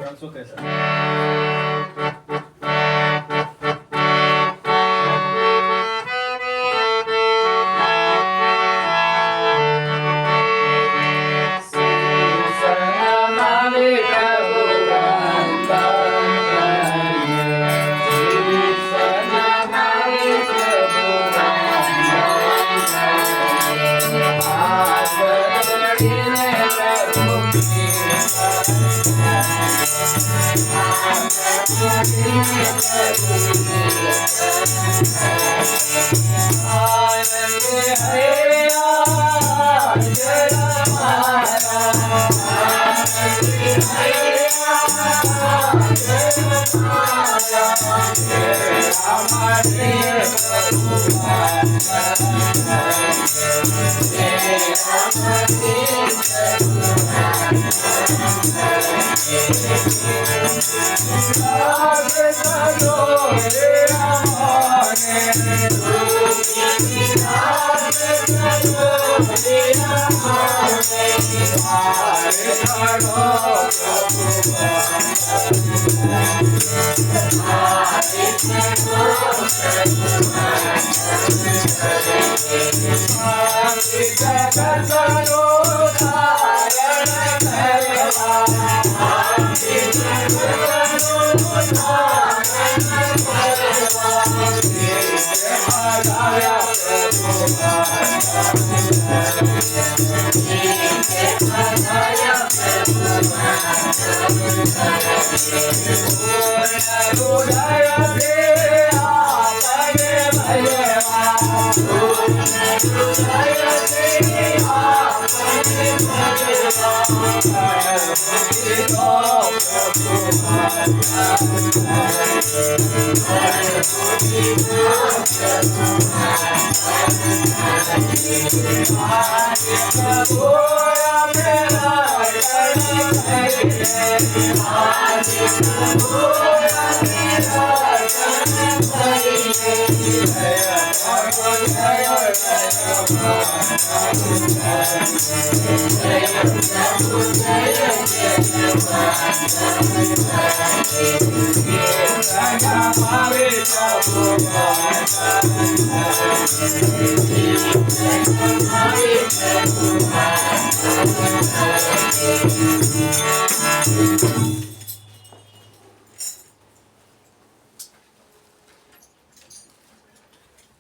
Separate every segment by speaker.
Speaker 1: Kurang suka saya.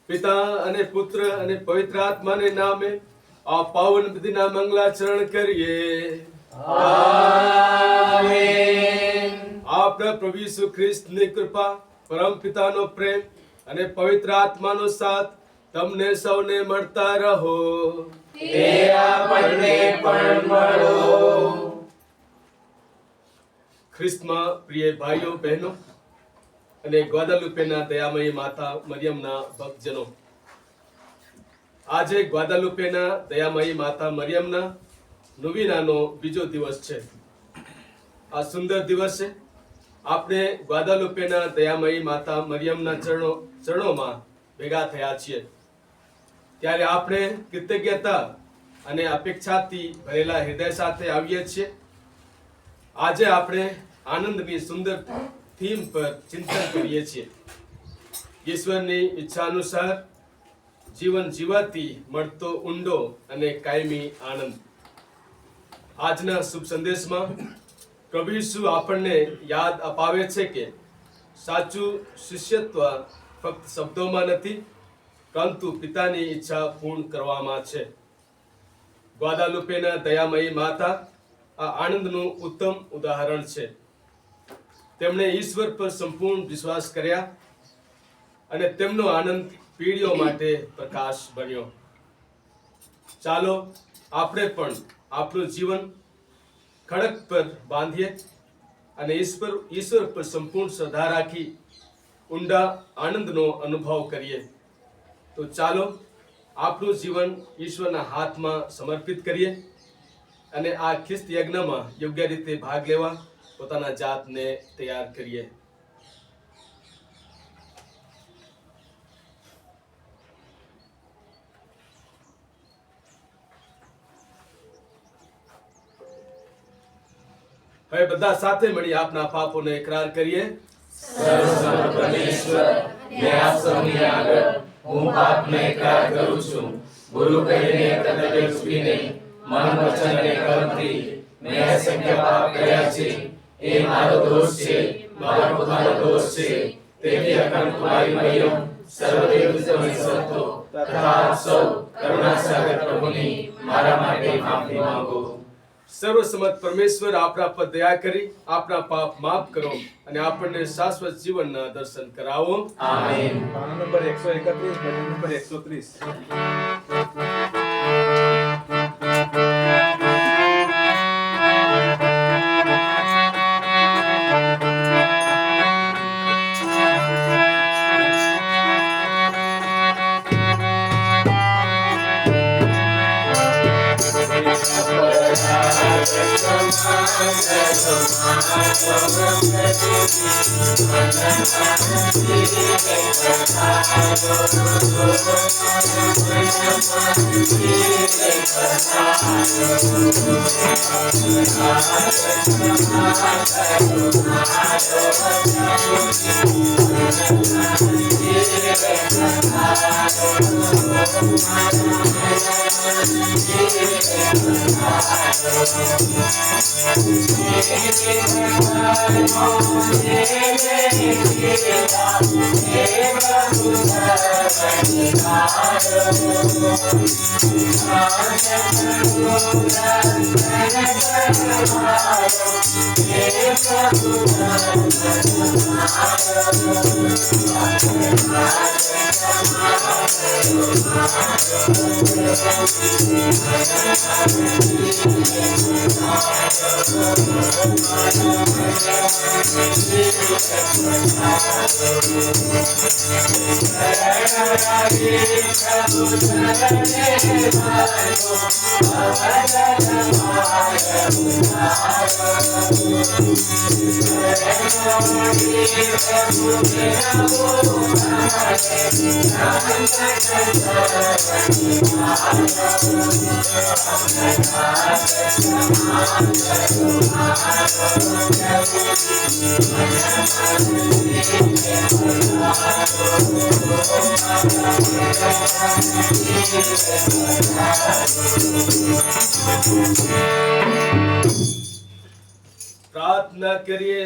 Speaker 1: પિતા અને પુત્ર અને પવિત્ર આત્માને નામે આ પાવન વિધિના મંગલાચરણ કરીએ. આમેન. આપણા પ્રભુ ઈસુ ખ્રિસ્તની કૃપા, પરમ પિતાનો પ્રેમ અને પવિત્ર આત્માનો સાથ તમને સૌને મળતા રહો.
Speaker 2: તે આપણને પણ મળો.
Speaker 1: ખ્રિસ્તમાં પ્રિય ભાઈઓ બહેનો અને ગ્વાદાલુપેના દયામયી માતા મરિયમના ભક્તજનો, આજે ગ્વાદાલુપેના દયામયી માતા મરિયમના નોવેનાનો બીજો દિવસ છે. આ સુંદર દિવસે આપણે ગ્વાદાલુપેના દયામયી માતા મરિયમના ચરણોમાં ભેગા થયા છીએ. ત્યારે આપણે કૃતજ્ઞતા અને અપેક્ષાથી ભરેલા હૃદય સાથે આવીએ છીએ. આજે આપણે આનંદની સુંદર થીમ પર ચિંતન કરીએ છીએ. ઈશ્વરની ઈચ્છા અનુસાર જીવન જીવવાથી મળતો ઊંડો અને કાયમી આનંદ. આજના શુભ સંદેશમાં પ્રભુ ઈસુ આપણને યાદ અપાવે છે કે સાચું શિષ્યત્વ ફક્ત શબ્દોમાં નથી, પરંતુ પિતાની ઈચ્છા પૂર્ણ કરવામાં છે. ગ્વાદાલુપેના દયામયી માતા આ આનંદનું ઉત્તમ ઉદાહરણ છે. તેમણે ઈશ્વર પર સંપૂર્ણ વિશ્વાસ કર્યા અને તેમનો આનંદ પીઢીઓ માટે પ્રકાશ બન્યો. ચાલો આપણે પણ આપણું જીવન ખડક પર બાંધીએ અને ઈશ્વર પર સંપૂર્ણ શ્રદ્ધા રાખી ઊંડા આનંદનો અનુભવ કરીએ. તો ચાલો આપણું જીવન ઈશ્વરના હાથમાં સમર્પિત કરીએ અને આ ખ્રિસ્ત યજ્ઞમાં યોગ્ય રીતે ભાગ લેવા પોતાના જાતને તૈયાર કરીએ. હવે બધા સાથે મળી આપના પાપોનો એકરાર કરીએ.
Speaker 2: સર્વસમર્થ પરમેશ્વર, મેં આપ સૌની આગળ હું પાપનો એકરાર કરું છું. ભૂલ કરીને કર્તવ્ય ચૂકીને મન વચન અને કર્મથી મેં અસંખ્ય પાપ કર્યા છે. એ મારો દોષ છે, મારો પોતાનો દોષ છે. તેથી અખંડ કુમારી મરિયમ, સર્વદેવ સંતો તથા આપ સૌ કરુણાસાગર પ્રભુની મારા માટે માફી માંગો.
Speaker 1: સર્વસમર્થ પરમેશ્વર આપણા પર દયા કરી આપણા પાપ માફ કરો અને આપણને શાશ્વત જીવનના દર્શન કરાવો.
Speaker 2: આમેન.
Speaker 3: પાનો નંબર 131, ભજન નંબર 130.
Speaker 1: પ્રાર્થના કરીએ.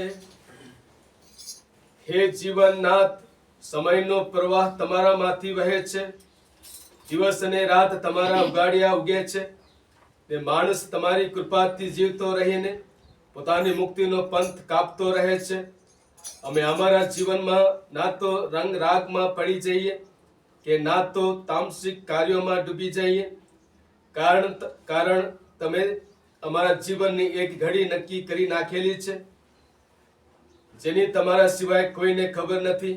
Speaker 1: હે જીવનનાથ, સમયનો પ્રવાહ તમારામાંથી વહે છે. દિવસ અને રાત તમારા ઉગાડિયા ઉગે છે ને માણસ તમારી કૃપાથી જીવતો રહીને પોતાની મુક્તિનો પંથ કાપતો રહે છે. અમે અમારા જીવનમાં ના તો રંગ રાગમાં પડી જઈએ કે ના તો તામસિક કાર્યોમાં ડૂબી જઈએ. કારણ તમે અમારા જીવનની એક ઘડી નક્કી કરી નાખેલી છે, જેની તમારા સિવાય કોઈને ખબર નથી.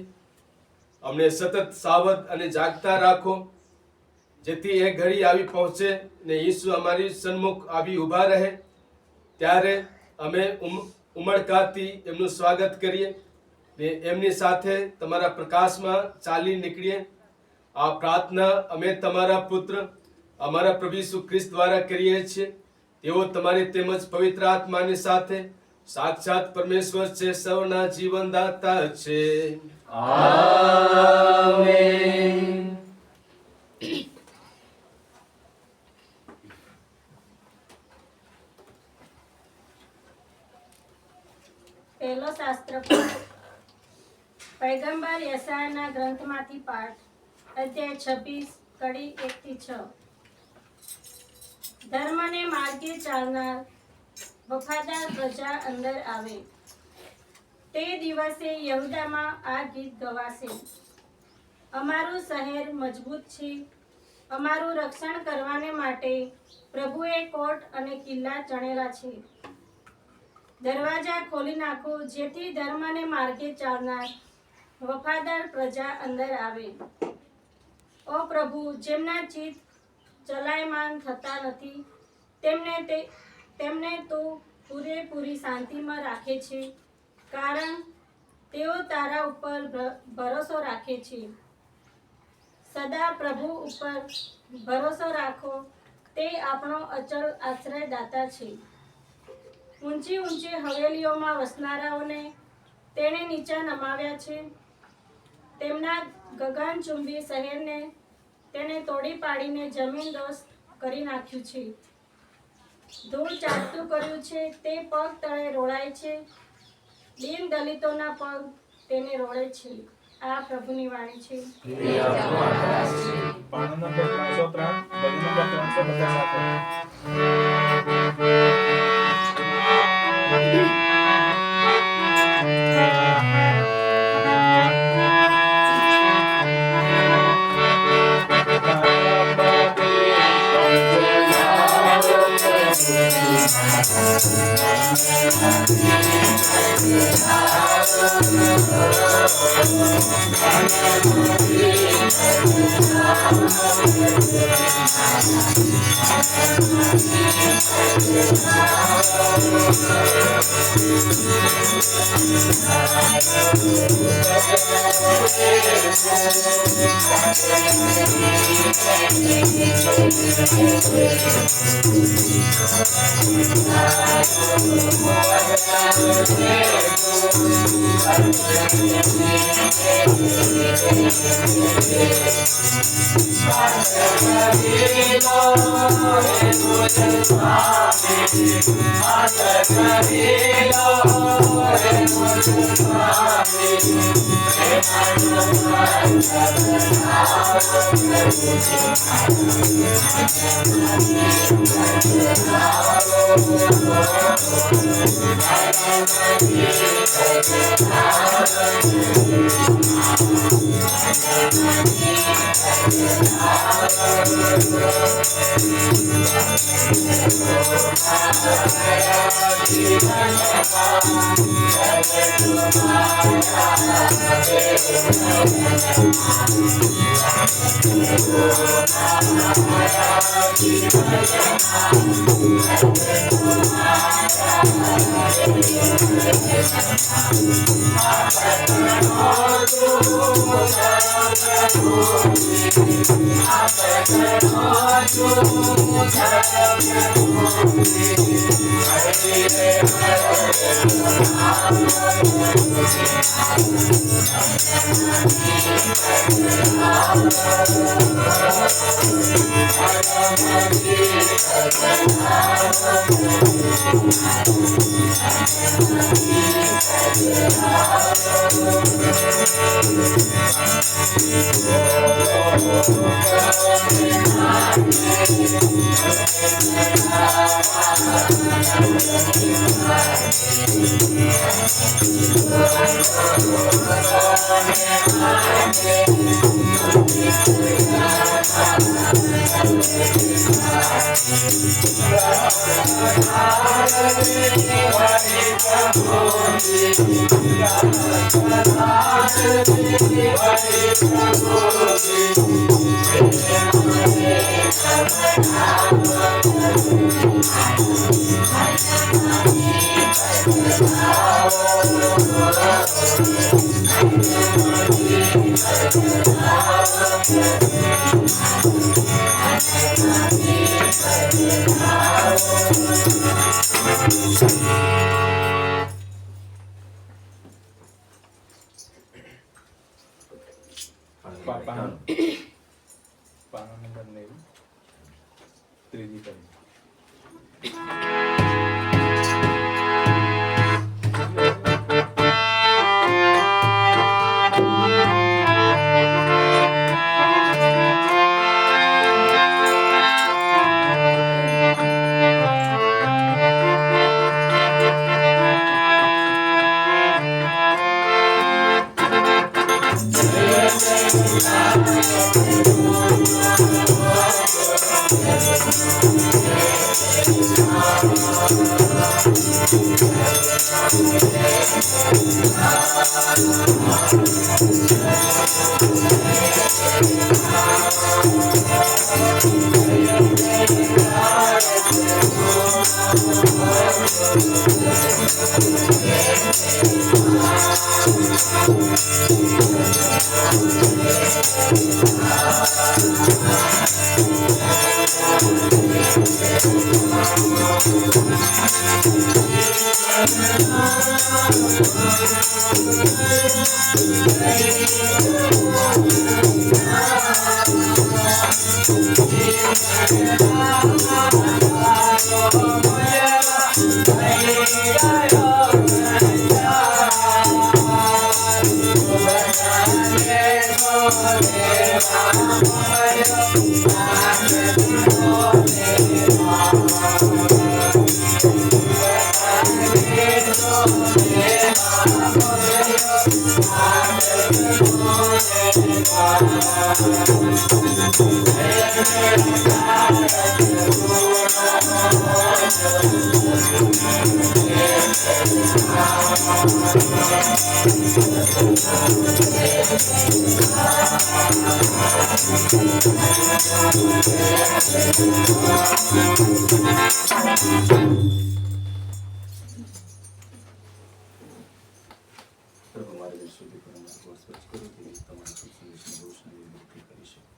Speaker 1: અમને સતત સાવધ અને જાગતા રાખો, જેથી એ ઘડી આવી પહોંચે ને ઈસુ અમારી સન્મુખ આવી ઊભા રહે ત્યારે અમે ઉમળકાથી એમનું સ્વાગત કરીએ ને એમની સાથે તમારા પ્રકાશમાં ચાલી નીકળીએ. આ પ્રાર્થના અમે તમારા પુત્ર અમારા પ્રભુ ઈસુ ખ્રિસ્ત દ્વારા કરીએ છીએ. તેઓ તમારી તેમજ પવિત્ર આત્માની સાથે સાક્ષાત પરમેશ્વર છે, સૌના જીવનદાતા છે.
Speaker 2: આમેન.
Speaker 4: પહેલો શાસ્ત્ર પાઠ. પૈગંબર યશાયાના ગ્રંથમાંથી પાઠ. અધ્યાય 26, કડી 1 થી 6. ધર્મને માર્ગે ચાલનાર વફાદાર પ્રજા અંદર આવે. તે દિવસે યહૂદામાં આ ગીત ગવાશે. અમારું શહેર મજબૂત છે, અમારું રક્ષણ કરવાને માટે પ્રભુએ કોટ અને કિલ્લા ચણેલા છે. દરવાજા ખોલી નાખો, જેથી ધર્મને માર્ગે ચાલનાર વફાદાર પ્રજા અંદર આવે. ઓ પ્રભુ, જેમના ચિત્ત ચલાયમાન થતા નથી, તેમને તો પૂરેપૂરી શાંતિમાં રાખે છે, કારણ તેઓ તારા ઉપર ભરોસો રાખે છે. સદા પ્રભુ ઉપર ભરોસો રાખો, તે આપણો અચળ આશ્રયદાતા છે. ઊંચી ઊંચી હવેલીઓમાં વસનારાઓને તેણે નીચા નમાવ્યા છે. તેમના ગગનચુંબી શહેરને તેણે તોડી પાડીને જમીનદોસ્ત કરી નાખ્યું છે. ધૂળ ચાટતું કર્યું છે, તે પગ તળે રોળાય છે. દીન દલિતોના પગ તેને રોળે છે. આ પ્રભુની વાણી છે.
Speaker 3: પાનો નંબર 303, ભજન નંબર 357. પાનો નંબર 90, ત્રીજી કડી.
Speaker 2: પ્રભુ મારે શુદ્ધિ કરો, મારું સ્વચ્છ કરો, તેવી તમારા સંદેશની રોશની મુક્તિ કરી શકો.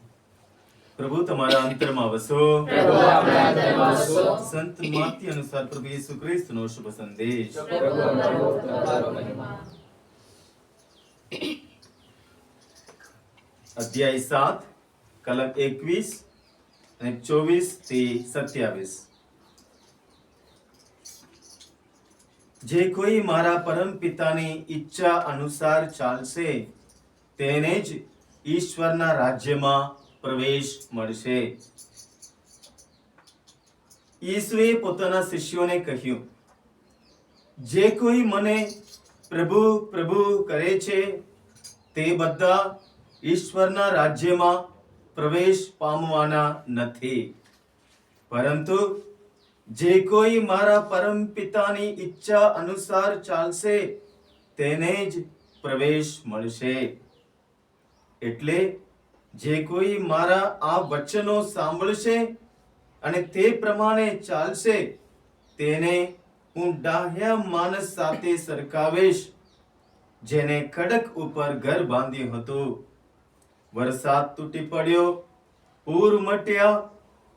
Speaker 2: પ્રભુ તમારા અંતરમાં વસો.
Speaker 5: પ્રભુ આપણા અંતરમાં વસો.
Speaker 2: સંત માથી અનુસાર પ્રભુ યેસુ ખ્રિસ્તનો શુભ સંદેશ.
Speaker 5: પ્રભુ તમારો મહિમા.
Speaker 2: અધ્યાય 7 કલમ 21 અને 24 થી 27. જે કોઈ મારા પરમ પિતાની ઈચ્છા અનુસાર ચાલશે તેને જ ઈશ્વરના રાજ્યમાં પ્રવેશ મળશે. ઈસુએ પોતાના શિષ્યોને કહ્યું, જે કોઈ મને પ્રભુ પ્રભુ કરે છે તે બધા ઈશ્વરના રાજ્યમાં પ્રવેશ પામવાના નથી, પરંતુ જે કોઈ મારા પરમ પિતાની ઈચ્છા અનુસાર ચાલશે તેને જ પ્રવેશ મળશે. એટલે જે કોઈ મારા આ વચનો સાંભળશે અને તે પ્રમાણે ચાલશે તેને હું ડાહ્યા માણસ સાથે સરખાવીશ, જેને ખડક ઉપર ઘર બાંધ્યું હતું. વરસાદ તૂટી પડ્યો, પૂર મટ્યા,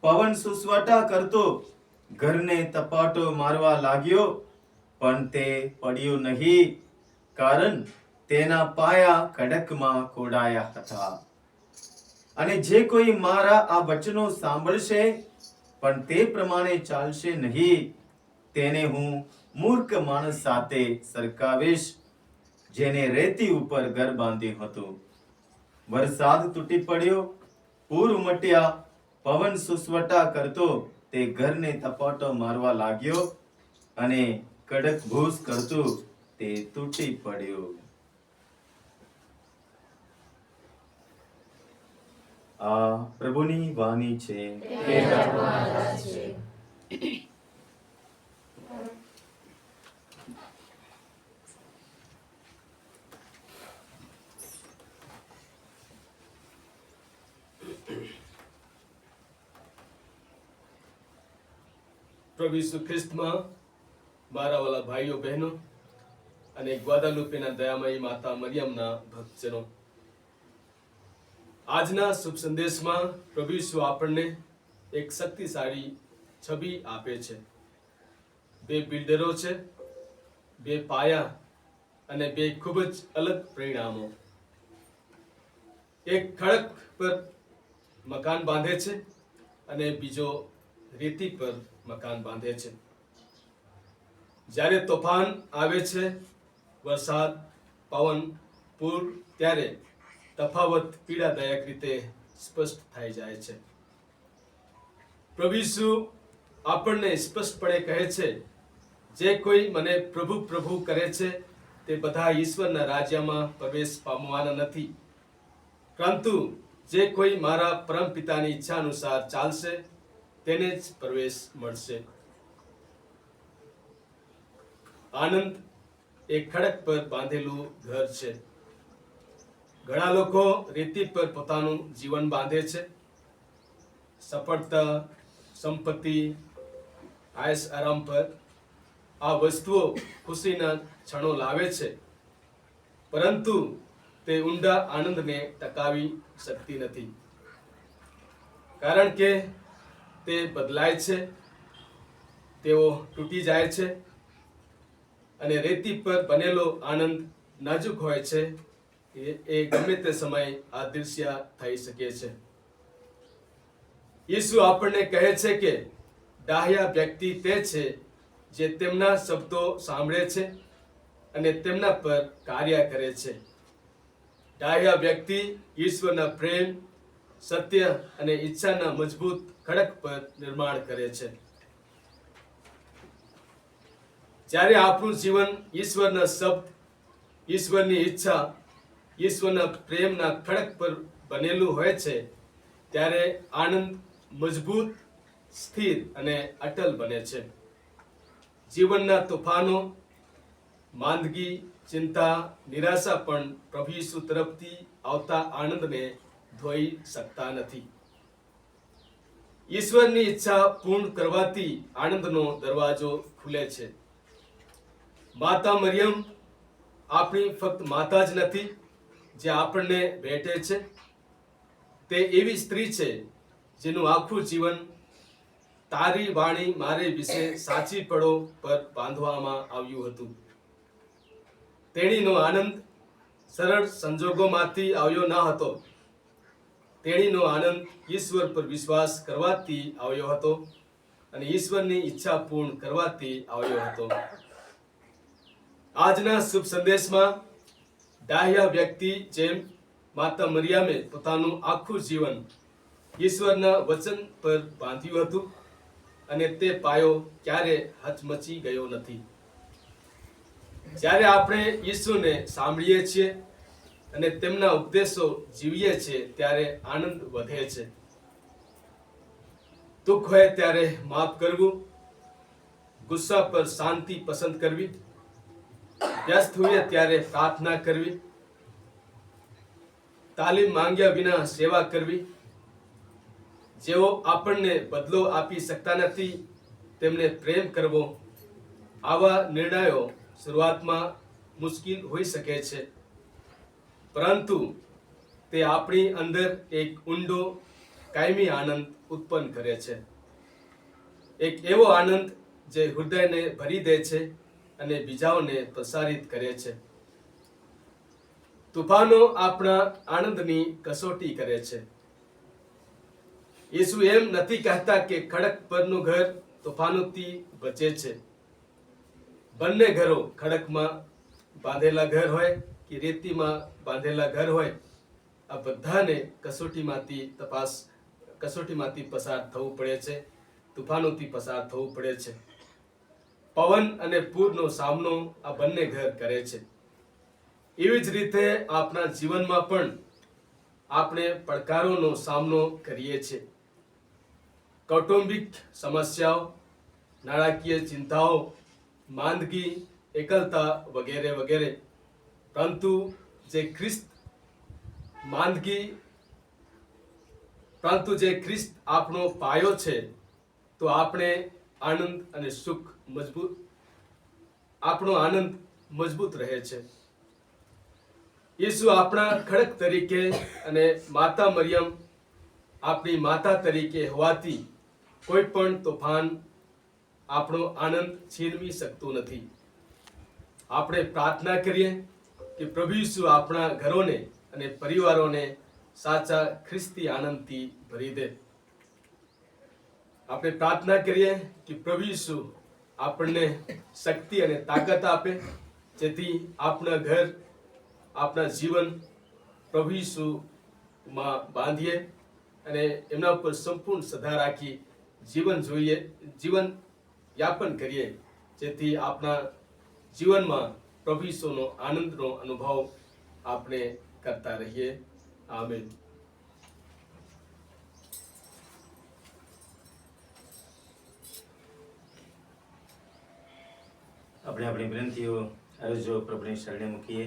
Speaker 2: પવન સુસવાટા કરતો ઘરને તપાટો મારવા લાગ્યો, પણ તે પડ્યું નહીં, કારણ તેના પાયા ખડકમાં કોડાયા હતા. અને જે કોઈ મારા આ વચનો સાંભળશે પણ તે પ્રમાણે ચાલશે નહીં, તેને હું મૂર્ખ માણસ સાથે સરખાવીશ, જેને રેતી ઉપર ઘર બાંધ્યું હતું. વરસાદ તૂટી પડ્યો, પૂર ઉમટ્યા, પવન સુસવટા કરતો તે ઘરને થપાટો મારવા લાગ્યો, અને કડક ભૂસ કરતું તે તૂટી પડ્યું. આ પ્રભુની વાણી છે.
Speaker 5: તે તમારા દાસ છે.
Speaker 1: પ્રભુ ઈસુ ખ્રિસ્તમાં મારા વાલા ભાઈઓ બહેનો અને ગ્વાદાલુપેના દયામયી માતા મરિયમના ભક્તજનો, આજના શુભ સંદેશમાં પ્રભુ ઈસુ આપણને એક શક્તિશાળી છબી આપે છે. બે બિલ્ડરો છે, બે પાયા અને બે ખૂબ જ અલગ પરિણામો. એક ખડક પર મકાન બાંધે છે અને બીજો રેતી પર મકાન બાંધે છે. જ્યારે તોફાન આવે છે, વરસાદ, પવન, પૂર, ત્યારે તફાવત પીડાદાયક રીતે સ્પષ્ટ થઈ જાય છે. પ્રભુ ઈસુ આપણને સ્પષ્ટપણે કહે છે, જે કોઈ મને પ્રભુ પ્રભુ કરે છે તે બધા ઈશ્વરના રાજ્યમાં પ્રવેશ પામવાના નથી, પરંતુ જે કોઈ મારા પરમ પિતાની ઈચ્છા અનુસાર ચાલશે તેને જ પ્રવેશ મળશે. આનંદ એક ખડક પર બાંધેલું ઘર છે. ઘણા લોકો રેતી પર પોતાનું જીવન બાંધે છે. સફળતા, સંપત્તિ, આયસ આરામ પર આ વસ્તુઓ ખુશીના ક્ષણો લાવે છે, પરંતુ તે ઊંડા આનંદને ટકાવી શકતી નથી, કારણ કે તે બદલાય છે, તેઓ તૂટી જાય છે અને રેતી પર બનેલો આનંદ નાજુક હોય છે, એ ગમે તે સમયે અદૃશ્ય થઈ શકે છે. ઈસુ આપણને કહે છે કે ડાહ્યા વ્યક્તિ તે છે જે તેમના શબ્દો સાંભળે છે અને તેમના પર કાર્ય કરે છે. ડાહ્યા વ્યક્તિ ઈશ્વરના પ્રેમ, સત્ય અને ઈચ્છાના મજબૂત ખડક પર નિર્માણ કરે છે. જ્યારે આપણું જીવન ઈશ્વરના શબ્દ, ઈશ્વરની ઈચ્છા, ઈશ્વરના પ્રેમના ખડક પર બનેલું હોય છે, ત્યારે આનંદ મજબૂત, સ્થિર અને અટલ બને છે. જીવનના તોફાનો, માંદગી, ચિંતા, નિરાશા પણ પ્રભુ ઈસુ તરફથી આવતા આનંદને ધોઈ શકતા નથી. ઈશ્વરની ઈચ્છા પૂર્ણ કરવાથી આનંદનો દરવાજો ખુલે છે. માતા મરિયમ આપણી ફક્ત માતા જ નથી જે આપણને ભેટે છે. તે એવી સ્ત્રી છે જેનું આખું જીવન તારી વાણી મારે વિશે સાચી પડો પર બાંધવામાં આવ્યું હતું. તેણીનો આનંદ સરળ સંજોગોમાંથી આવ્યો ન હતો. તેણીનો આનંદ ઈશ્વર પર વિશ્વાસ કરવાથી આવ્યો હતો અને ઈશ્વરની ઈચ્છા પૂર્ણ કરવાથી આવ્યો હતો. આજના શુભ સંદેશમાં ડાહ્યા વ્યક્તિ જેમ માતા મરિયમે પોતાનું આખું જીવન ઈશ્વરના વચન પર બાંધ્યું હતું અને તે પાયો ક્યારે હચમચી ગયો નથી. જ્યારે આપણે ઈસુને સાંભળીએ છીએ અને તેમના ઉપદેશો જીવીએ છીએ ત્યારે આનંદ વધે છે. દુઃખ હોય ત્યારે માફ કરવું, ગુસ્સા પર શાંતિ પસંદ કરવી, વ્યસ્ત હોઈએ ત્યારે પ્રાર્થના કરવી, તાલીમ માંગ્યા વિના સેવા કરવી, જેઓ આપણને બદલો આપી શકતા નથી તેમને પ્રેમ કરવો, આવા નિર્ણયો શરૂઆતમાં મુશ્કેલ હોઈ શકે છે, પરંતુ તે આપણી અંદર એક ઊંડો કાયમી આનંદ ઉત્પન્ન કરે છે. એક એવો આનંદ જે હૃદયને ભરી દે છે અને બીજાઓને પ્રસારિત કરે છે. તોફાનો આપણા આનંદની કસોટી કરે છે. ઈસુ એમ નથી કહેતા કે ખડક પરનું ઘર તોફાનોથી બચે છે. બંને ઘરો, ખડકમાં બાંધેલા ઘર હોય કે રેતીમાં બાંધેલા ઘર હોય, આ બધાને કસોટીમાંથી પસાર થવું પડે છે, તોફાનોથી પસાર થવું પડે છે. પવન અને પૂરનો સામનો આ બંને ઘર કરે છે. એવી જ રીતે આપણા જીવનમાં પણ આપણે પડકારોનો સામનો કરીએ છીએ. કૌટુંબિક સમસ્યાઓ, નાણાકીય ચિંતાઓ, માંદગી, એકલતા વગેરે વગેરે. પરંતુ જે ખ્રિસ્ત આપણો પાયો છે, તો આપણો આનંદ મજબૂત રહે છે. ઈસુ આપણા ખડક તરીકે અને માતા મરિયમ આપણી માતા તરીકે હોવાથી કોઈ પણ તોફાન આપણો આનંદ છીનવી શકતું નથી. આપણે પ્રાર્થના કરીએ કે પ્રભુ ઈસુ આપણા ઘરોને અને પરિવારોને સાચા ખ્રિસ્તી આનંદથી ભરી દે. આપણે પ્રાર્થના કરીએ કે પ્રભુ ઈસુ આપણને શક્તિ અને તાકાત આપે, જેથી આપણા ઘર, આપણા જીવન પ્રભુ ઈસુમાં બાંધીએ અને એમના ઉપર સંપૂર્ણ શ્રદ્ધા રાખી જીવન યાપન કરીએ, જેથી આપણા જીવનમાં પ્રભુ ઈસુનો આનંદનો અનુભવ આપણે કરતા રહીએ. આમેન.
Speaker 2: આપણે આપણી વિનંતીઓ અરજો પ્રભુની શરણે મૂકીએ.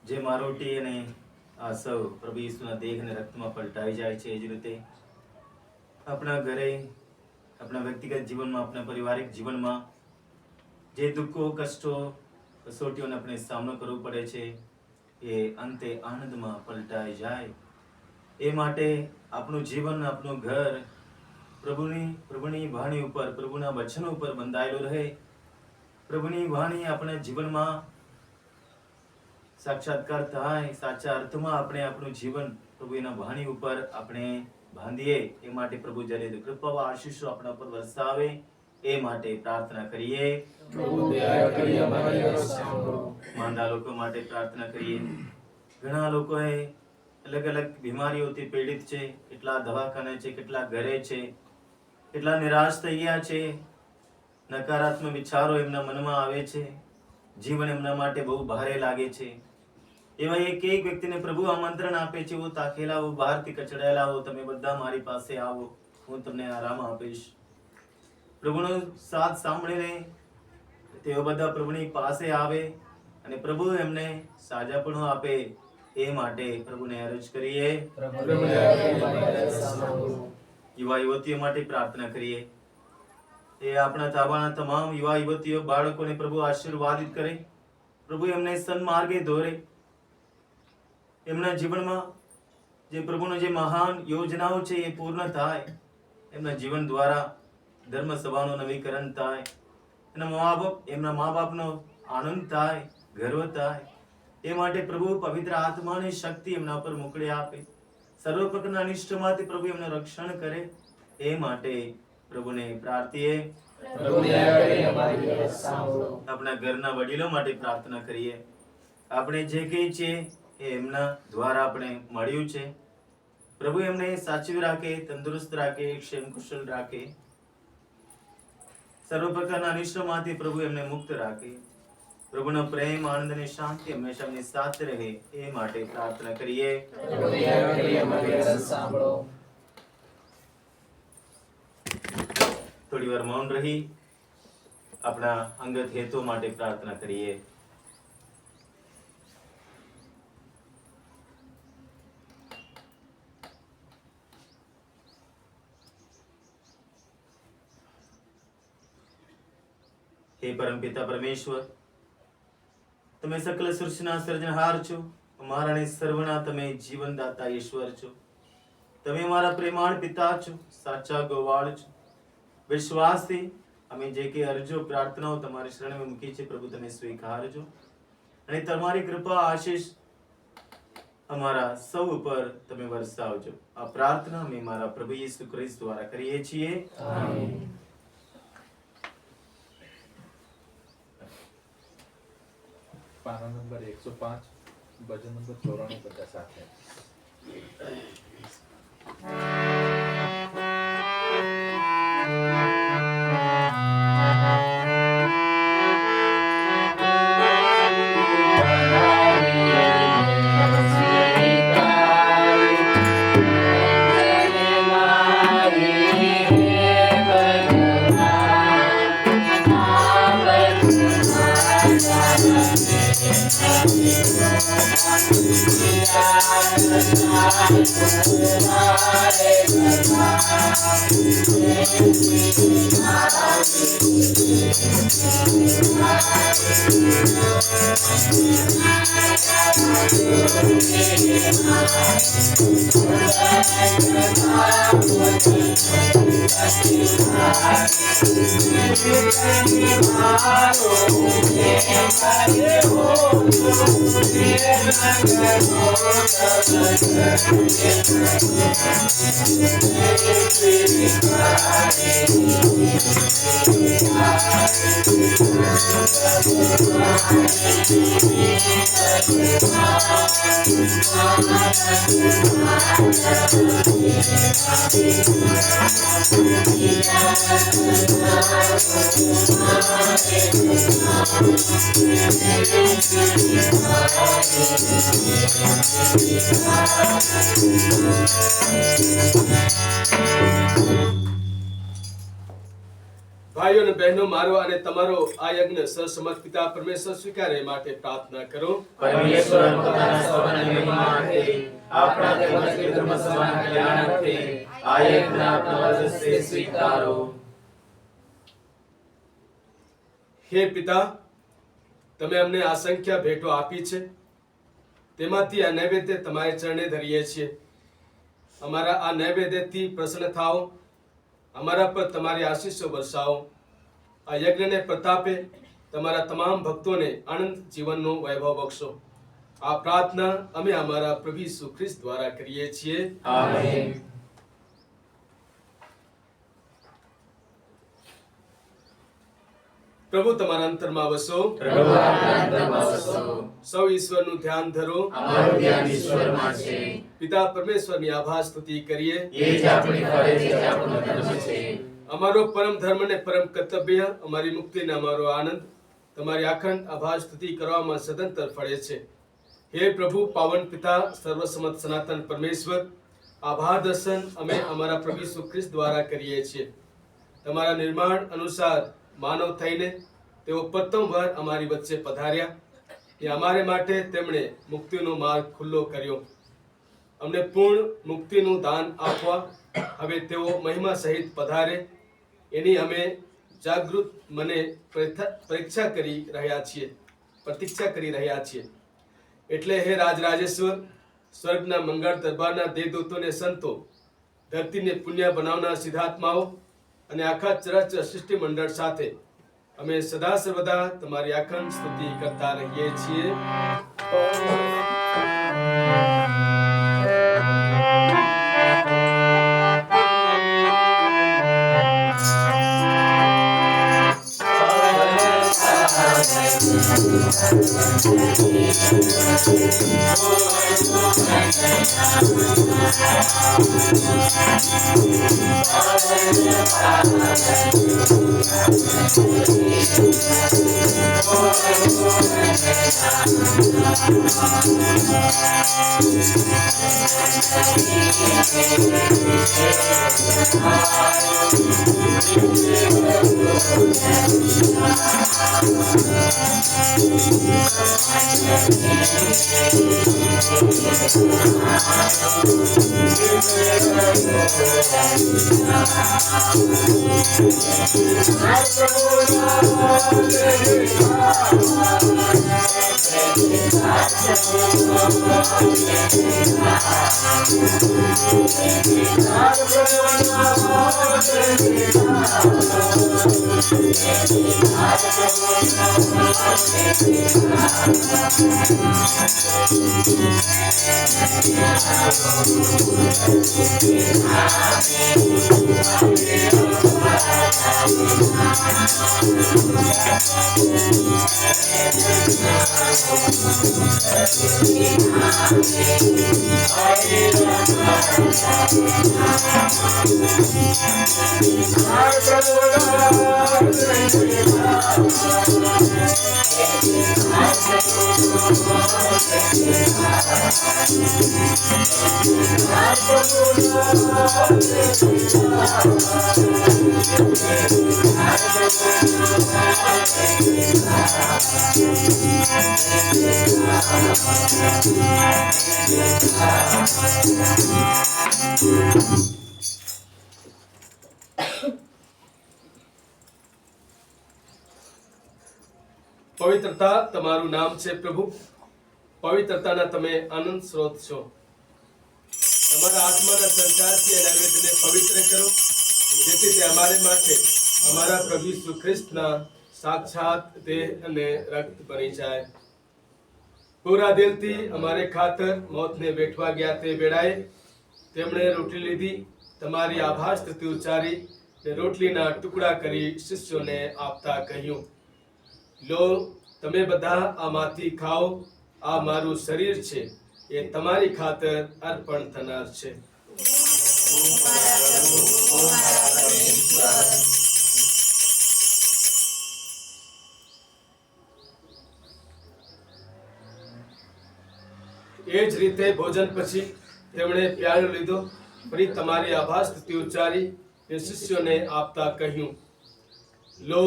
Speaker 2: જે મારોટી અને આ સૌ પ્રભુ ઈસુના દેહ અને રક્તમાં પલટાઈ જાય છે, એ જ રીતે આપણા ઘરે, આપણા વ્યક્તિગત જીવનમાં, આપણા પારિવારિક જીવનમાં જે દુઃખો, કષ્ટો, કસોટીઓનો આપણે સામનો કરવો પડે છે, એ અંતે આનંદમાં પલટાઈ જાય. એ માટે આપણું જીવન, આપણું ઘર પ્રભુની વાણી ઉપર, પ્રભુના વચનો ઉપર બંધાયેલું રહે,
Speaker 6: પ્રભુની વાણી આપણા જીવનમાં સાક્ષાત્કાર થાય, સાચા અર્થમાં આપણે આપણું જીવન પ્રભુ એના વાણી ઉપર આપણે બાંધીએ એ માટે પ્રભુ જ્યારે કૃપા આશીષો આપણા પર વરસાવે એ માટે પ્રાર્થના કરીએ.
Speaker 2: પ્રભુ દયા કરી અમારી અરજ સાંભળો.
Speaker 6: માંદા લોકો માટે પ્રાર્થના કરીએ. ઘણા લોકોએ અલગ અલગ બીમારીઓથી પીડિત છે, કેટલા દવાખાને છે, કેટલા ઘરે છે, કેટલા નિરાશ થઈ ગયા છે, નકારાત્મક વિચારો એમના મનમાં આવે છે, જીવન એમના માટે બહુ ભારે લાગે છે. એવા એક એક વ્યક્તિને પ્રભુ આમંત્રણ આપે છે, હું તાકેલા હો, બહારથી કચડાયેલા હો, તમે બધા મારી પાસે આવો, હું તમને આરામ આપીશ. પ્રભુનો સાથ સાંભળીને તેઓ બધા પ્રભુની પાસે આવે અને પ્રભુ એમને સાજાપણું આપે એ માટે પ્રભુને અરજ કરીએ.
Speaker 2: પ્રભુ દયા કરી અમારી અરજ સાંભળો.
Speaker 6: યુવા યુવતીઓ માટે પ્રાર્થના કરીએ. એ આપણા તાબાના તમામ યુવા યુવતીઓ બાળકોને પ્રભુ આશીર્વાદિત કરે, પ્રભુ એમને સન્માર્ગે દોરે, એમના જીવનમાં જે પ્રભુનો જે મહાન યોજનાઓ છે એ પૂર્ણ થાય, એમના જીવન દ્વારા ધર્મ સભાનું નવીકરણ થાય, એમના મા બાપનો આનંદ થાય, ગર્વ થાય. એ માટે પ્રભુ પવિત્ર આત્માની શક્તિ એમના પર મોકળી આપે, સર્વ પ્રકારના અનિષ્ટમાંથી પ્રભુ એમને રક્ષણ કરે એ માટે પ્રભુને પ્રાર્થીએ.
Speaker 2: પ્રભુ દયા કરી અમારી અરજ સાંભળો.
Speaker 6: આપણા ઘરના વડીલો માટે પ્રાર્થના કરીએ. આપણે જે કંઈ છે એ એમના દ્વારા આપણે મળ્યું છે, પ્રભુ એમને સાચવી રાખે, તંદુરસ્ત રાખે, ક્ષેમ કુશલ રાખે, સર્વ પ્રકારના અનિષ્ટોમાંથી પ્રભુ એમને મુક્ત રાખે. પ્રભુનો પ્રેમ, આનંદ અને શાંતિ હંમેશા એમની સાથે રહે એ માટે પ્રાર્થના કરીએ.
Speaker 2: પ્રભુ દયા કરી અમારી અરજ સાંભળો.
Speaker 6: થોડી વાર મૌન રહી આપણા અંગત હેતુ માટે પ્રાર્થના કરીએ. હે પરમપિતા પરમેશ્વર, તમે સકલ સૃષ્ટિના સર્જનહાર છો, અમારા અને સર્વના તમે જીવનદાતા ઈશ્વર છો. તમે અમારા પ્રેમાળ પિતા છો, સાચા ગોવાળ છો. વિશ્વાસથી અમે જે કે અરજો પ્રાર્થનાઓ તમારી શરણે મૂકી છે પ્રભુ તમે સ્વીકારજો અને તમારી કૃપા આશીષ અમારા સૌ ઉપર તમે વરસાવજો. આ પ્રાર્થના અમે મારા પ્રભુ ઈસુ ખ્રિસ્ત દ્વારા કરીએ છીએ.
Speaker 2: આમીન.
Speaker 3: પાના નંબર 105, ભજન નંબર 94 સાથે.
Speaker 1: ભાઈઓ અને બહેનો, મારો અને તમારો આ યજ્ઞ સર્વસમર્થ પિતા પરમેશ્વર સ્વીકારે એ માટે પ્રાર્થના કરો.
Speaker 6: પરમેશ્વર પોતાના સર્વના મહિમાર્થે આપણા તેમજ ધર્મ સભાના કલ્યાણાર્થે આ યજ્ઞ આપના વજસે સ્વીકારો.
Speaker 1: હે પિતા, તમે અમને અસંખ્ય ભેટો આપી છે, તેમાંથી આ નૈવેદ્ય તમારે ચરણે ધરીએ છીએ. અમારા આ નૈવેદ્યથી પ્રસન્ન થાઓ, અમારા પર તમારી આશીષો વરસાવો. આ યજ્ઞને પ્રતાપે તમારા તમામ ભક્તોને આનંદ જીવનનો વૈભવ બક્ષો. આ પ્રાર્થના અમે અમારા પ્રભુ ઈસુ ખ્રિસ્ત દ્વારા કરીએ છીએ.
Speaker 2: આમેન.
Speaker 1: પ્રભુ તમારા અંતરમાં વસો.
Speaker 2: પ્રભુ આપણા અંતરમાં વસો.
Speaker 1: સૌ ઈશ્વરનું ધ્યાન ધરો.
Speaker 2: અમારું ધ્યાન ઈશ્વરમાં છે.
Speaker 1: પિતા પરમેશ્વરની આભાર સ્તુતિ કરીએ.
Speaker 2: એ જ આપણી ફરજ, એ જ આપણો ધર્મ છે.
Speaker 1: અમારો પરમ ધર્મ અને પરમ કર્તવ્ય, અમારી મુક્તિ અને અમારો આનંદ તમારી અખંડ આભાર સ્તુતિ કરવામાં સદંતર ફળે છે. હે પ્રભુ, પાવન પિતા, સર્વસમત સનાતન પરમેશ્વર, આભાર દર્શન અમે અમારા પ્રભુ ઈસુ ખ્રિસ્ત દ્વારા કરીએ છીએ. તમારા નિર્માણ અનુસાર માનવ થઈને તેઓ પ્રથમવાર અમારી વચ્ચે પધાર્યા. એ અમારે માટે તેમણે મુક્તિનો માર્ગ ખુલ્લો કર્યો. અમને પૂર્ણ મુક્તિનું દાન આપવા હવે તેઓ મહિમા સહિત પધારે એની અમે જાગૃત મને પ્રતીક્ષા કરી રહ્યા છીએ. એટલે હે રાજરાજેશ્વર, સ્વર્ગના મંગળ દરબારના દેવદૂતોને સંતો, ધરતીને પુણ્ય બનાવનાર સિદ્ધાત્માઓ અને આખા ચરાચર સૃષ્ટિ મંડળ સાથે અમે સદા સર્વદા તમારી અખંડ સ્તુતિ કરતા રહીએ છીએ. પવિત્રતા તમારું નામ છે પ્રભુ. પવિત્રતાના તમે આનંદ સ્ત્રોત છો. તમારા આત્માના સંચારથી એના વેદને પવિત્ર કરો, જેથી તે અમારે માટે અમારા પ્રભુ ઈસુ ખ્રિસ્તના સાક્ષાત દેહ અને રક્ત બની જાય. પૂરા દિલથી અમારે ખાતર મોતને વેઠવા ગયા તે વેળાએ તેમણે રોટલી લીધી, તમારી આભાર સ્તુતિ ઉચ્ચારી ને રોટલીના ટુકડા કરી શિષ્યોને આપતા કહ્યું, લો, તમે બધા આમાંથી ખાઓ, આ મારું શરીર છે, એ તમારી ખાતર અર્પણ થનાર છે. એ જ રીતે ભોજન પછી તેમણે પ્યાલો લીધો, ફરી તમારી આભાર સ્તુતિ ઉચ્ચારી ને શિષ્યોને આપતા કહ્યું, લો,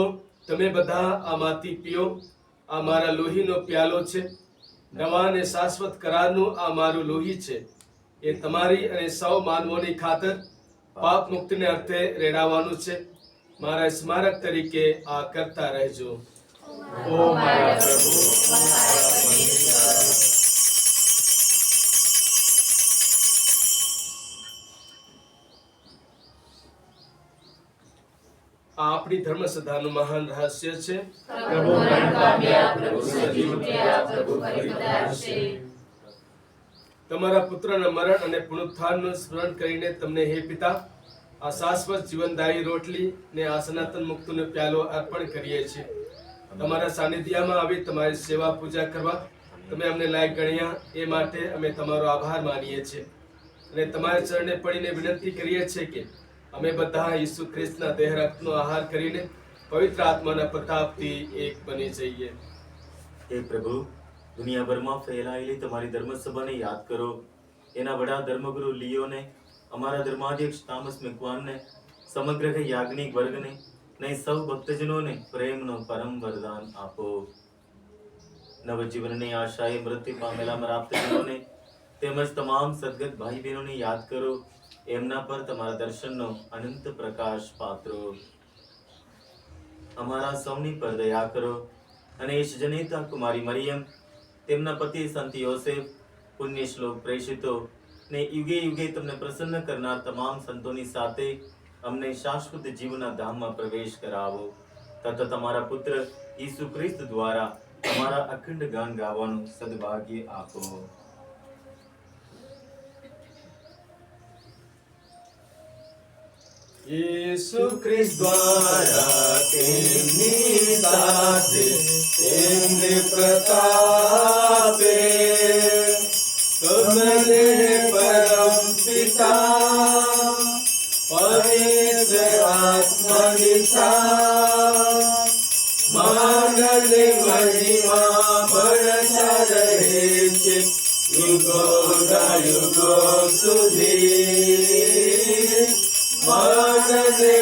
Speaker 1: તમે બધા આમાંથી પીઓ, આ મારા લોહીનો પ્યાલો છે, નવા અને શાશ્વત કરારનું આ મારું લોહી છે, એ તમારી અને સૌ માનવોની ખાતર પાપ મુક્તિને અર્થે રેડાવાનું છે. મારા સ્મારક તરીકે આ કરતા રહેજો. ઓ મારા પ્રભુ, આ આપણી ધર્મસભાનું મહાન રહસ્ય છે.
Speaker 5: પ્રભુ મરણ પામ્યા, પ્રભુ સજીવ ઉઠ્યા, પ્રભુ ફરી પધારશે.
Speaker 1: તમારા પુત્રના મરણ અને પુનરુત્થાનનું સ્મરણ કરીને તમને હે પિતા આ શાશ્વત જીવનદાયી રોટલી ને આ સનાતન મુક્તિનો પ્યાલો અર્પણ કરીએ છીએ. તમારા સાનિધ્યમાં આવી તમારી સેવા પૂજા કરવા તમે અમને લાયક ગણ્યા એ માટે અમે તમારો આભાર માનીએ છીએ અને તમારા ચરણે પડીને વિનંતી કરીએ છીએ કે અમે બધા ઈસુ ખ્રિસ્તના દેહ રક્તનો આહાર કરીને પવિત્ર આત્માના પ્રતાપથી એક બની જઈએ.
Speaker 6: હે પ્રભુ, દુનિયાભરમાં ફેલાયેલી તમારી ધર્મસભાને યાદ કરો. એના વડા ધર્મગુરુ લિયોને, અમારા ધર્માધ્યક્ષ તામસ મેકવાનને, સમગ્ર યાજ્ઞિક વર્ગને ને સૌ ભક્તજનોને પ્રેમનો પરમ વરદાન આપો. નવજીવનની આશાએ મૃત્યુ પામેલા પ્રાપ્તજનોને તેમજ તમામ સદગત ભાઈ બહેનોને યાદ કરો. એમના પર તમારા દર્શનનો અનંત પ્રકાશ પાત્રો. અમારા સૌની પર દયા કરો અને ઈશ જનેતા કુમારી મરિયમ, તેમના પતિ સંત યોસેફ, પુણ્ય શ્લોક પ્રેષિતો ને યુગે યુગે તમને પ્રસન્ન કરનાર તમામ સંતોની સાથે અમને શાશ્વત જીવના ધામમાં પ્રવેશ કરાવો તથા તમારા પુત્ર ઈસુ ખ્રિસ્ત દ્વારા તમારા અખંડ ગાન ગાવાનું સદભાગ્ય આપો.
Speaker 1: ઈસુ ખ્રિસ્ત દ્વારા તેમની સાથે તેમને પ્રતાપે તમને પરમ પિતા પવિત્ર આત્માની સાથ માનને મહિમા મળતા રહે છે યુગોના યુગો સુધી. માનને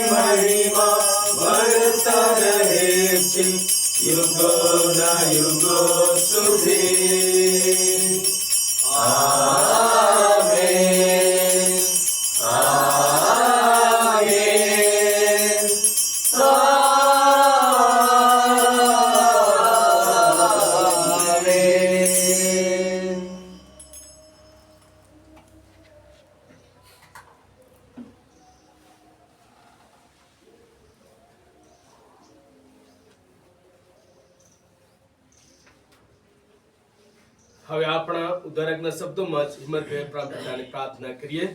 Speaker 1: મહિમા મળતા રહે છે યુગોના યુગો સુધી. આમેન. આમેન. આમેન. હવે આપણા ઉદ્ધારકના શબ્દોમાં જ હિંમતભેર પ્રાર્થનાની પ્રાર્થના કરીએ.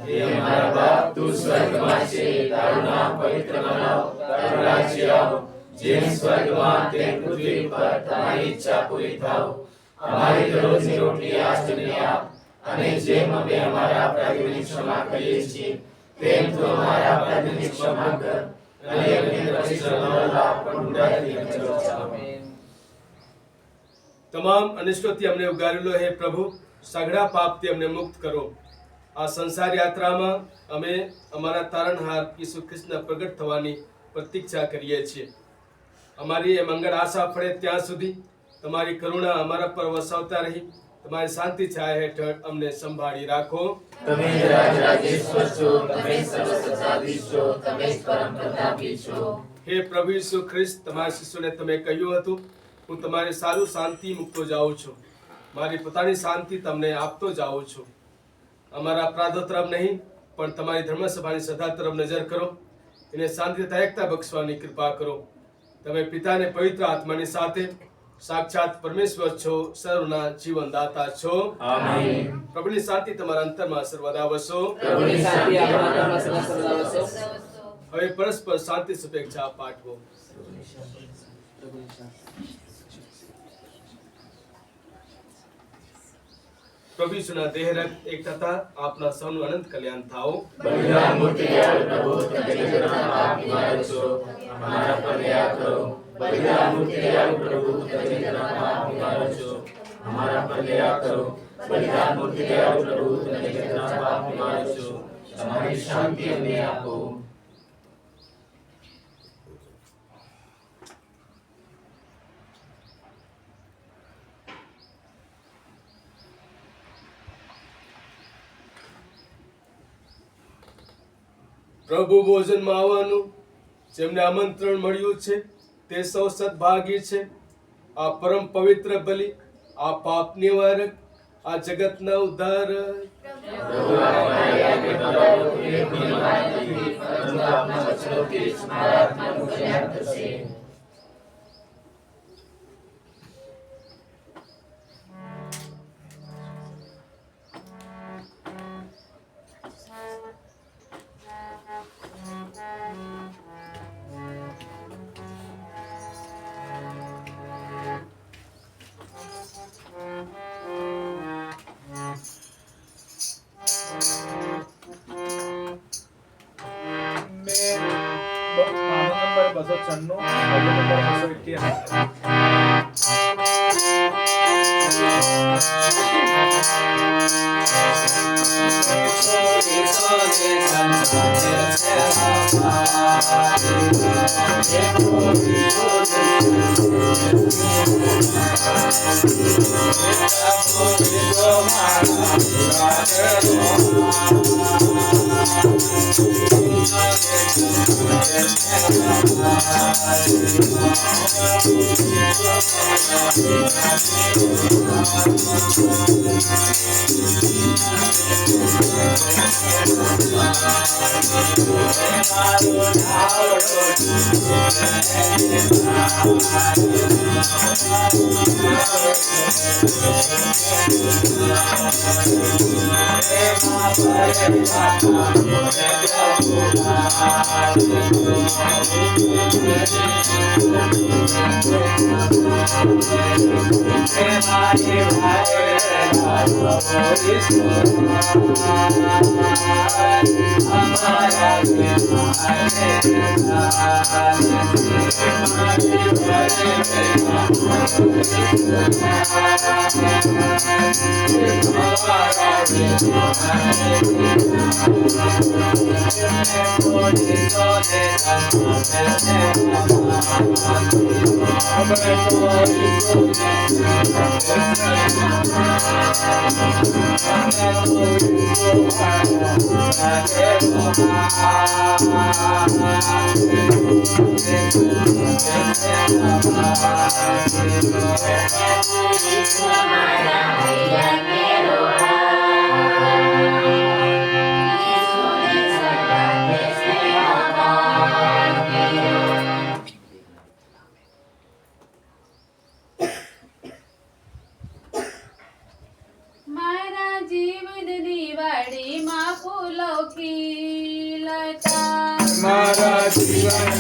Speaker 2: હે અમારા બાપ, તું સ્વર્ગમાં છે, તારું નામ પવિત્ર બનાવ, તારું રાજ્ય આવો, જેમ સ્વર્ગમાં તેમ પૃથ્વી પર તમારી ઈચ્છા પૂરી થાવ. અમારી દરરોજની રોટલી આજને આપ, અને જેમ અમે અમારા અપરાધીઓની ક્ષમા કરીએ છીએ તેમ તું અમારા અપરાધીઓની ક્ષમા કર, અને અમને પરીક્ષાનો લાભ પણ ઉડાડી બચાવો. આમેન.
Speaker 1: તમામ અનિષ્ટોથી અમને ઉગારેલો હે પ્રભુ, સઘળા પાપથી અમને મુક્ત કરો. આ સંસાર યાત્રામાં અમે અમારા તારણહાર ઈસુ ખ્રિસ્તના પ્રગટ થવાની પ્રતીક્ષા કરીએ છીએ. અમારી એ મંગળ આશા ફળે ત્યાં સુધી તમારી કરુણા અમારા પર વસાવતા રહી તમારી શાંતિ છાયા હેઠળ અમને સંભાળી રાખો.
Speaker 2: તમે જ રાજરાજેશ્વર છો, તમે સર્વસત્તાધીશ છો, તમે જ પરમ પ્રતાપી છો.
Speaker 1: હે પ્રભુ ઈસુ ખ્રિસ્ત, તમારા શિષ્યોને તમે કહ્યું હતું, હું તમારી સારું શાંતિ મૂકતો જાઉં છું, મારી પોતાની શાંતિ તમને આપતો જાઉં છું. અમારા અપરાધો તરફ નહીં પણ તમારી ધર્મસભાની સદા તરફ નજર કરો, એને શાંતિ તથા એકતા બક્ષવાની કૃપા કરો. તમે પિતાને પવિત્ર આત્માની સાથે સાક્ષાત પરમેશ્વર છો, સર્વના જીવનદાતા છો.
Speaker 2: આમેન.
Speaker 1: પ્રભુની શાંતિ તમારા અંતરમાં સર્વદા વસો.
Speaker 2: પ્રભુની શાંતિ આપણા અંતરમાં સદા વસો.
Speaker 1: હવે પરસ્પર શાંતિ શુભેચ્છા પાઠવો. પ્રભુ ઈસુના દેહ રક્ત એક થતા આપના સૌનું અનંત કલ્યાણ થાઓ.
Speaker 2: બલિદાન મૂર્તિ દયાળ પ્રભુ, તમે જગતના પાપ નિવારક છો, અમારા પર દયા કરો. બલિદાન મૂર્તિ દયાળ પ્રભુ, તમે જગતના પાપ નિવારક છો, અમારા પર દયા કરો. બલિદાન મૂર્તિ દયાળ પ્રભુ, તમે જગતના પાપ નિવારક છો, તમારી શાંતિ અમને આપો.
Speaker 1: પ્રભુ ભોજનમાં આવવાનું જેમને આમંત્રણ મળ્યું છે તે સૌ સદભાગી છે. આ પરમ પવિત્ર બલિ, આ પાપ નિવારક, આ જગતના ઉદ્ધાર
Speaker 2: પ્રભુ અમારી આજ્ઞા પાળો કે એમની વાત નથી, પરંતુ આપના વચનોથી જ મારા આત્માનું કલ્યાણ થશે.
Speaker 3: નંબર 296, ભજન નંબર 291.
Speaker 5: મારા જીવનની વાડીમાં ફૂલો ખીલતા,
Speaker 3: મારા જીવન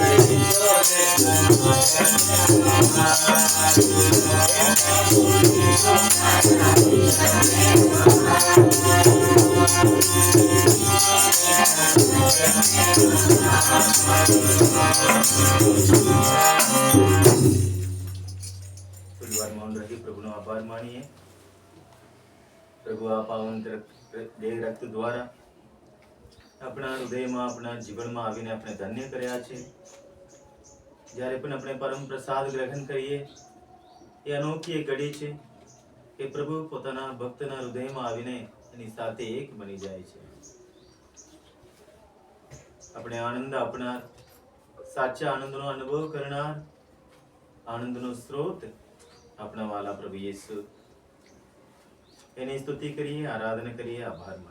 Speaker 2: Thank you.
Speaker 6: થોડી વાર મૌન રહી પ્રભુનો આભાર માનીએ. પ્રભુ આ પાવન દેહ રક્ત દ્વારા આપણા હૃદયમાં, આપણા જીવનમાં આવીને આપણે ધન્ય કર્યા છે. જ્યારે પણ આપણે પરમ પ્રસાદ ગ્રહણ કરીએ, એ અનોખી એક ઘડી છે કે પ્રભુ પોતાના ભક્તના હૃદયમાં આવીને એની સાથે એક બની જાય છે. આપણે આનંદ આપનાર, સાચા આનંદનો અનુભવ કરનાર, આનંદનો સ્ત્રોત આપણા વાલા પ્રભુ યેસુ, એની સ્તુતિ કરીએ, આરાધના કરીએ, આભાર માનીએ.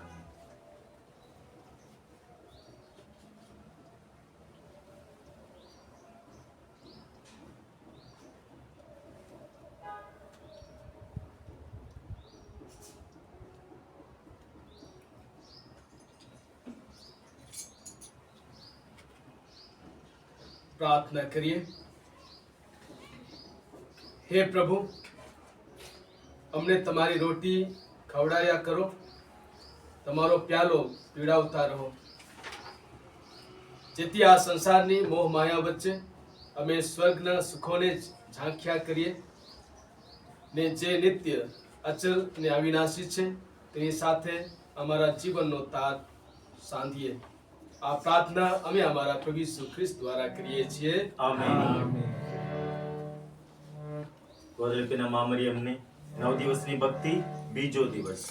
Speaker 1: પ્રાર્થના કરીએ. હે પ્રભુ, અમને તમારી રોટી ખવડાવ્યા કરો, તમારો પ્યાલો પીવડાવતા રહો, જેથી આ સંસારની મોહ માયા વચ્ચે અમે સ્વર્ગના સુખોને ઝાંખ્યા કરીએ ને જે નિત્ય, અચલ અને અવિનાશી છે તેની સાથે અમારા જીવનનો તાર સાંધીએ. આ પ્રાર્થના અમે અમારા પ્રભુ ઈસુ ખ્રિસ્ત દ્વારા કરીએ છીએ.
Speaker 6: આમેન. ગોદલિપીના મા મરિયમને 9 દિવસની ભક્તિ, બીજો દિવસ.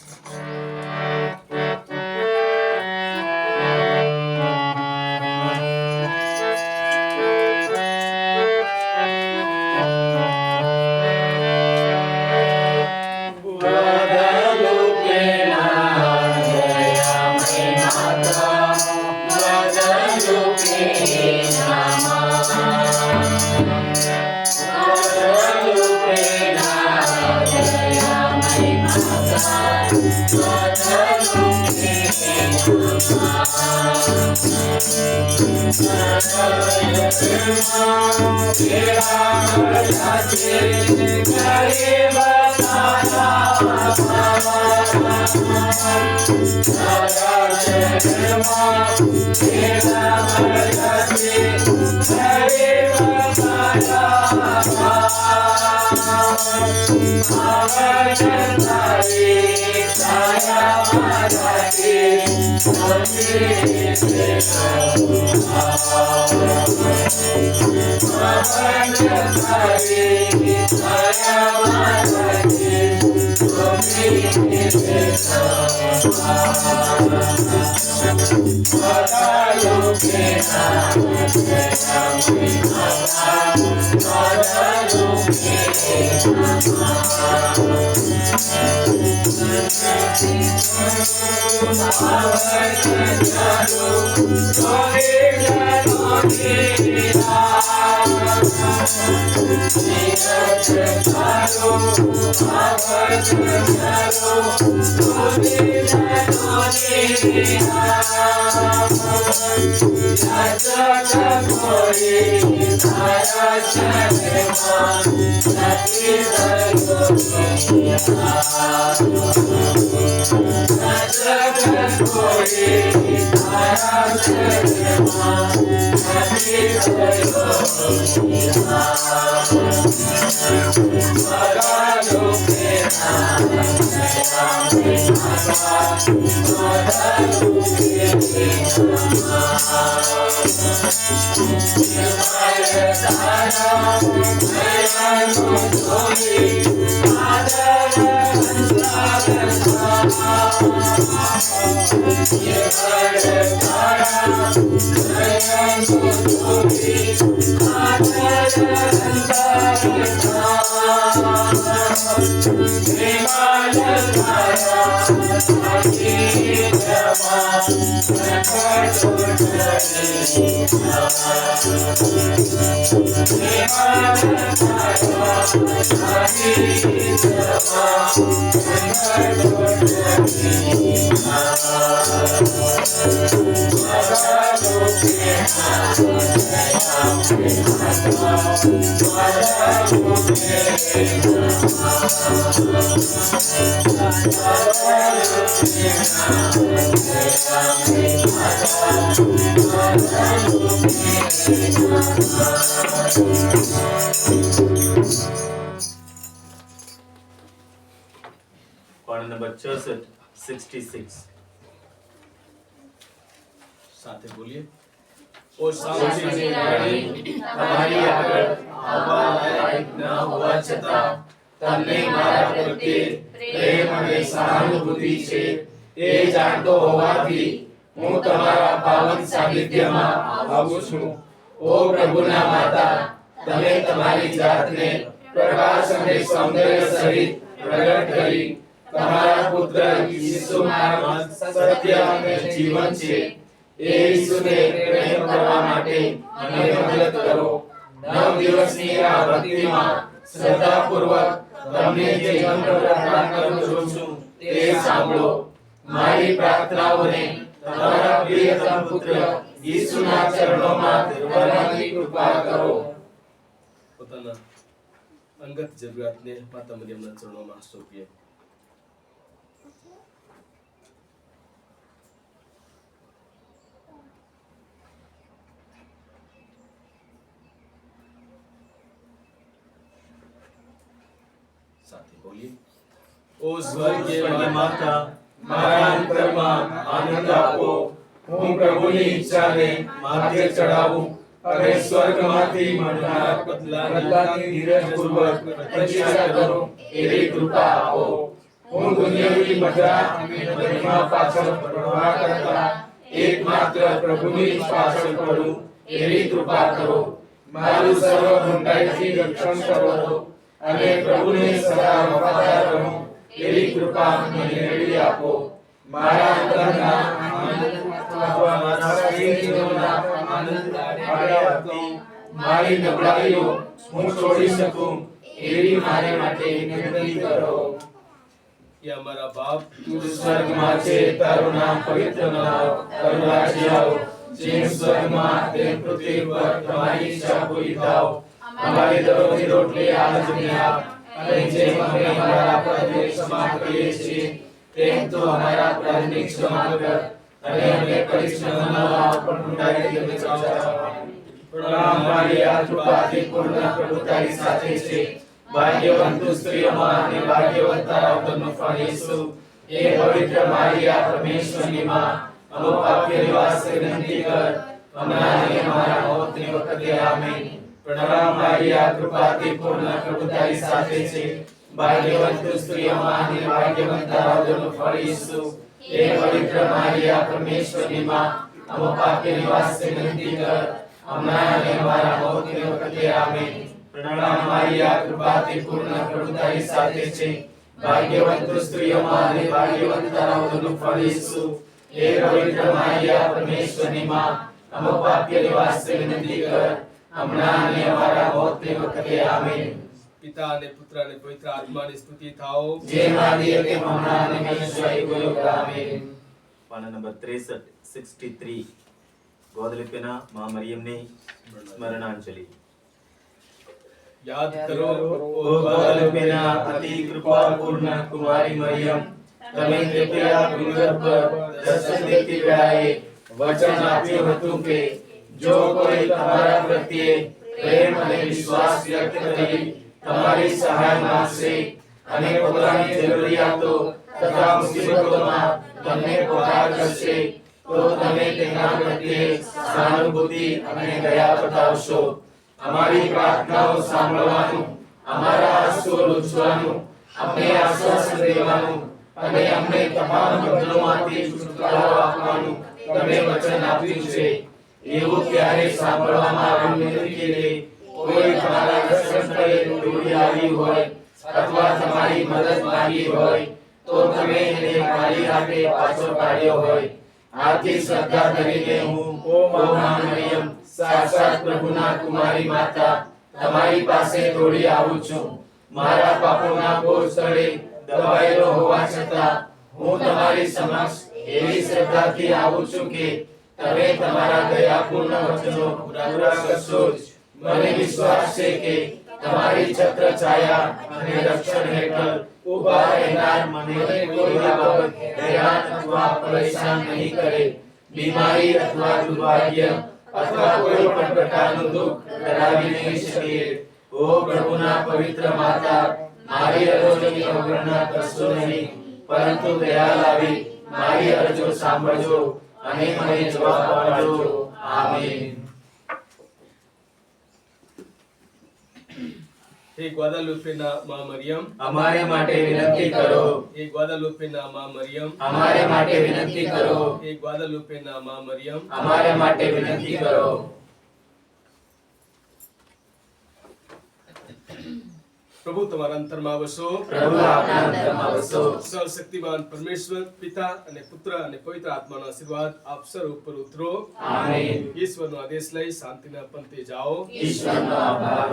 Speaker 6: પાના નંબર 66 66
Speaker 1: સાથે બોલીએ. ઓ શાંતિની રાણી,
Speaker 2: તમારી આગળ આવવા લાયક ન હોવા છતાં તમને મારા પ્રત્યે પ્રેમ અને સહાનુભૂતિ છે એ જાણતો હોવાથી હું તમારા પાવન સાનિધ્યમાં આવું છું. ઓ પ્રભુના માતા, તમે તમારી જાતને પ્રકાશ અને સૌંદર્ય સહિત પ્રગટ કરી તમારા પુત્ર ઈસુમાં સત્ય અને જીવન છે. એ ઈસુને પ્રેમ કરવા માટે મને મદદ કરો. 9 દિવસની આ ભક્તિમાં શ્રદ્ધાપૂર્વક તમને જે મંત્ર પ્રાર્થના કરું છું તે સાંભળો. મારી પ્રાર્થનાઓને તમારા પ્રિયતમ પુત્ર ઈસુના ચરણોમાં ધરવાની કૃપા કરો.
Speaker 1: પોતાના અંગત જરૂરિયાતને માતા મરિયમના ચરણોમાં સોંપીએ. સાથે બોલીએ. ઓ સ્વર્ગીય માતા,
Speaker 2: મારા અંતરમાં આનંદ આપો. હું પ્રભુની ઈચ્છાને માથે ચડાવું અને સ્વર્ગમાંથી મળનાર બદલાની ધીરજપૂર્વક પ્રતીક્ષા કરું એવી કૃપા આપો. હું દુનિયાવી મજા અને મહિમા પાછળ પડવા કરતા એકમાત્ર પ્રભુની જ પાછળ પડું એવી કૃપા કરો. મારું સર્વ ઊંડાઈથી રક્ષણ કરો અને પ્રભુને સદા વફાદાર રહું એવી કૃપા મને મેળવી આપો. મારા અંતરના આનંદ અથવા મારા શરીરના આનંદ આડ્યાથી મારી નબળાઈઓ હું છોડી શકું એવી મારે માટે વિનંતી કરો.
Speaker 1: એ અમારા બાપ,
Speaker 2: તું સ્વર્ગમાં છે, તારું નામ પવિત્ર બનાવો. તારું રાજ્ય આવો. જેમ સ્વર્ગમાં તેમ પૃથ્વી પર તમારી ઈચ્છા પૂરી થાવ. અમારી દરરોજની રોટલી આજ અમને આપ. અને જેમ અમે અમારા અપરાધને ક્ષમા કરીએ છીએ તેમ તું અમારા અપરાધની ક્ષમા કર. અને અમને પરીક્ષામાં ન લાવ, પણ ઊંડાઈથી અમને બચાવ. પ્રણામ મારી આ કૃપાથી પૂર્ણ પ્રભુ તારી સાથે છે. ભાગ્યવંત તું સ્ત્રીઓમાં અને ભાગ્યવંત તારા ઉદરનું ફળ ઈસુ. એ પવિત્ર મારી આ પરમેશ્વરની માં, અમો પાપી નિવાસે વિનંતી કર. હમણાં અને અમારા મોતની વખતે આમેન. પ્રણામ મારી આ કૃપાથી પૂર્ણ પ્રભુ તારી સાથે છે. ભાગ્યવંત તું સ્ત્રીઓમાં અને ભાગ્યવંત તારા ઉદરનું ફળ ઈસુ. એ પવિત્ર મારી આ પરમેશ્વરની માં, અમો પાપી નિવાસે વિનંતી કર. હમણાં અને અમારા મોતની વખતે આમેન. પ્રણામ મારી આ કૃપાથી પૂર્ણ પ્રભુ તારી સાથે છે. ભાગ્યવંત તું સ્ત્રીઓમાં અને ભાગ્યવંત તારા ઉદરનું ફળ ઈસુ. એ પવિત્ર મારી આ પરમેશ્વરની માં, અમો પાપી નિવાસે વિનંતી કર. હમણાં અને અમારા મોતની વખતે આમેન.
Speaker 1: પિતા અને પુત્ર અને પવિત્ર આત્માની સ્તુતિ થાઓ.
Speaker 2: જેમ આદિ હતી હમણાં અને હંમેશા યુગયુગ આમેન.
Speaker 6: પાના નંબર 63 63 ગોદલિપિના મા મરિયમની સ્મરણાંજલિ.
Speaker 1: યાદ કરો
Speaker 2: ઓ ગોદલિપિના અતિ કૃપાપૂર્ણ કુમારી મરિયમ, તમે કૃપયા ભૂગર્ભ દર્શન દેતી વેળાએ વચન આપ્યું હતું કે જો કોઈ તમારા પ્રત્યે પ્રેમ અને વિશ્વાસ વ્યક્ત કરી તમારી સહાય માંગશે અને પોતાની જરૂરિયાતો તથા મુસીબતોમાં તમને પહોંચાડ કરશે તો તમે તેના પ્રત્યે સહાનુભૂતિ અને દયા બતાવશો. અમારી પ્રાર્થનાઓ સાંભળવાનું, અમારા આંસુઓ લૂછવાનું, અમને આશ્વાસન દેવાનું અને અમને તમામ બંધનોમાંથી છુટકારો આપવાનું તમે વચન આપ્યું છે. એવું ક્યારે સાંભળવામાં આવ્યું નથી કે કોઈ તમારા દર્શન કરે દોડી આવી હોય, અથવા તમારી મદદ માંગી હોય તો તમે એને મારી હાથે પાછો કાઢ્યો હોય. આથી શ્રદ્ધા ધરીને હું ઓ મા મરિયમ, સાક્ષાત પ્રભુના કુમારી માતા, તમારી પાસે દોડી આવું છું. મારા પાપોના બોજ તળે દબાયેલો હોવા છતાં હું તમારી સમક્ષ એવી શ્રદ્ધાથી આવું છું કે તમે તમારા દયાપૂર્ણ વચનો પૂરા કરશો જ. મને વિશ્વાસ છે કે તમારી છત્ર છાયા અને રક્ષણ હેઠળ ઊભા રહેનાર મને કોઈ બાબત હેરાન અથવા પરેશાન નહીં કરે. બીમારી અથવા દુર્ભાગ્ય અથવા કોઈ પણ પ્રકારનું દુઃખ ડરાવી નહીં શકે. ઓ પ્રભુના પવિત્ર માતા, મારી અરજોની અવગણના કરશો નહીં, પરંતુ દયા લાવી મારી અરજો સાંભળજો અને મને જવાબ આપજો. આમીન.
Speaker 1: હે ગ્વાદાલુપેના મા મરિયમ,
Speaker 2: અમારે માટે વિનંતી કરો.
Speaker 1: હે ગ્વાદાલુપેના મા મરિયમ,
Speaker 2: અમારે માટે વિનંતી કરો.
Speaker 1: હે ગ્વાદાલુપેના મા મરિયમ,
Speaker 2: અમારે માટે વિનંતી કરો.
Speaker 1: પ્રભુ તમારા અંતરમાં વસો.
Speaker 2: પ્રભુ આપના અંતરમાં વસો.
Speaker 1: સર્વશક્તિમાન પરમેશ્વર પિતા અને પુત્ર અને પવિત્ર આત્માનો આશીર્વાદ આપ સર્વ ઉપર ઉતરો.
Speaker 2: આમીન.
Speaker 1: ઈશ્વરનો આદેશ લઈ શાંતિના પંથે જાઓ.
Speaker 2: ઈશ્વરનો આભાર.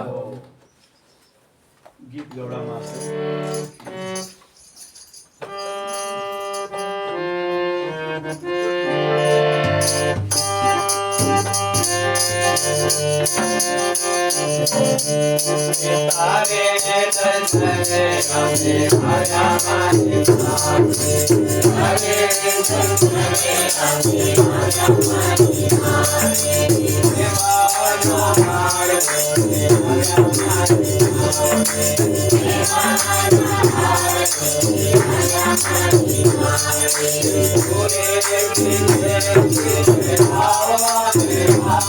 Speaker 3: ગીત ગવડાવવામાં આવશે.
Speaker 2: તારે દર્શને અમે આયા મારી તારે દર્શને અમે આયા મારી દેવાનો માર્ગ આયા મારી દેવાનો માર્ગ આયા મારી પૂરે દિલે આવા પૂરે